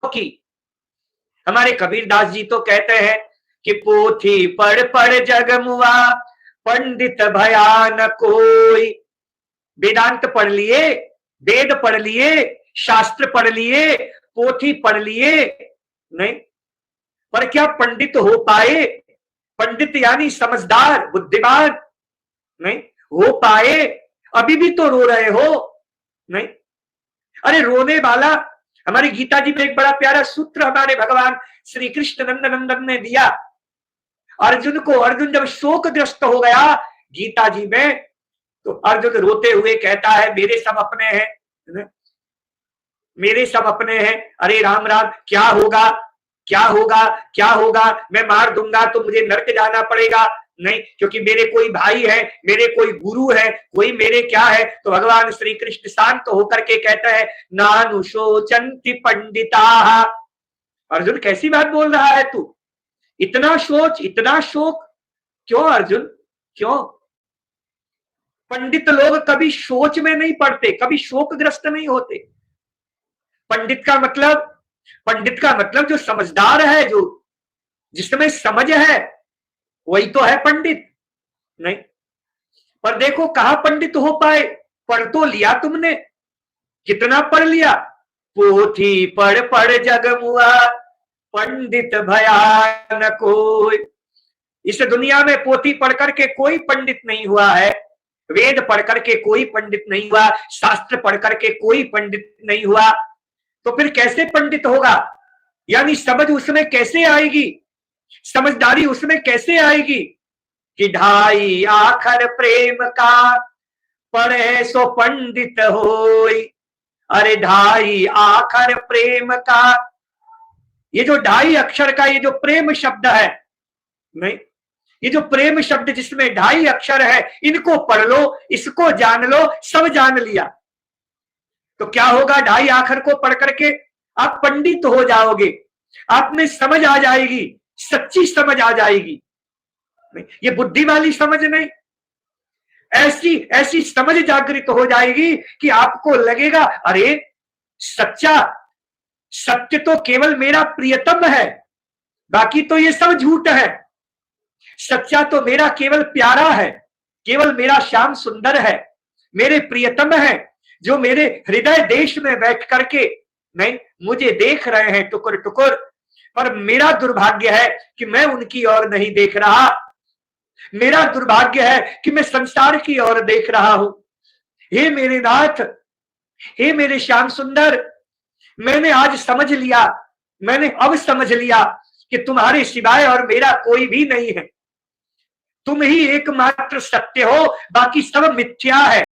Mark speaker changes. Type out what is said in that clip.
Speaker 1: की। हमारे कबीरदास जी तो कहते हैं कि पोथी पढ़ पढ़ जग मुआ, पंडित भया न कोई। वेदांत पढ़ लिए, वेद पढ़ लिए, शास्त्र पढ़ लिए, पोथी पढ़ लिए, नहीं, पर क्या पंडित हो पाए? पंडित यानी समझदार, बुद्धिमान, नहीं हो पाए? अभी भी तो रो रहे हो, नहीं? अरे रोने वाला, हमारी गीता जी में एक बड़ा प्यारा सूत्र हमारे भगवान श्री कृष्ण नंदन ने दिया अर्जुन को। अर्जुन जब शोकग्रस्त हो गया गीता जी में, तो अर्जुन रोते हुए कहता है मेरे सब अपने हैं, मेरे सब अपने हैं। अरे राम राम, क्या होगा, क्या होगा, क्या होगा? मैं मार दूंगा तो मुझे नरक जाना पड़ेगा, नहीं, क्योंकि मेरे कोई भाई है, मेरे कोई गुरु है, कोई मेरे क्या है। तो भगवान श्री कृष्ण शांत तो होकर के कहते हैं नानुशोचन्ति पंडिता। अर्जुन कैसी बात बोल रहा है तू? इतना सोच, इतना शोक क्यों अर्जुन, क्यों? पंडित लोग कभी सोच में नहीं पड़ते, कभी शोकग्रस्त नहीं होते। पंडित का मतलब, पंडित का मतलब जो समझदार है, जो जिसमें समझ है, वही तो है पंडित, नहीं? पर देखो कहां पंडित हो पाए। पढ़ तो लिया तुमने, कितना पढ़ लिया? पोथी पढ़ पढ़ जग मुआ, पंडित भया न कोई। इस दुनिया में पोथी पढ़ करके कोई पंडित नहीं हुआ है, वेद पढ़ करके कोई पंडित नहीं हुआ, शास्त्र पढ़ करके कोई पंडित नहीं हुआ। तो फिर कैसे पंडित होगा? यानी समझ उसमें कैसे आएगी, समझदारी उसमें कैसे आएगी? कि ढाई आखर प्रेम का, पढ़े सो पंडित होय। अरे ढाई आखर प्रेम का, ये जो ढाई अक्षर का ये जो प्रेम शब्द है, नहीं, ये जो प्रेम शब्द जिसमें ढाई अक्षर है, इनको पढ़ लो, इसको जान लो, सब जान लिया तो क्या होगा? ढाई आखर को पढ़ करके आप पंडित हो जाओगे, आप में समझ आ जाएगी, सच्ची समझ आ जाएगी। नहीं, ये बुद्धि वाली समझ नहीं, ऐसी ऐसी समझ जागृत हो जाएगी कि आपको लगेगा अरे सच्चा, सत्य तो केवल मेरा प्रियतम है, बाकी तो ये सब झूठ है। सच्चा तो मेरा केवल प्यारा है, केवल मेरा श्याम सुंदर है, मेरे प्रियतम है, जो मेरे हृदय देश में बैठ करके, नहीं, मुझे देख रहे हैं टुकुर टुकुर। पर मेरा दुर्भाग्य है कि मैं उनकी ओर नहीं देख रहा, मेरा दुर्भाग्य है कि मैं संसार की ओर देख रहा हूं। हे मेरे नाथ, हे मेरे श्याम सुंदर, मैंने आज समझ लिया, मैंने अब समझ लिया कि तुम्हारे सिवाय और मेरा कोई भी नहीं है। तुम ही एकमात्र सत्य हो, बाकी सब मिथ्या है।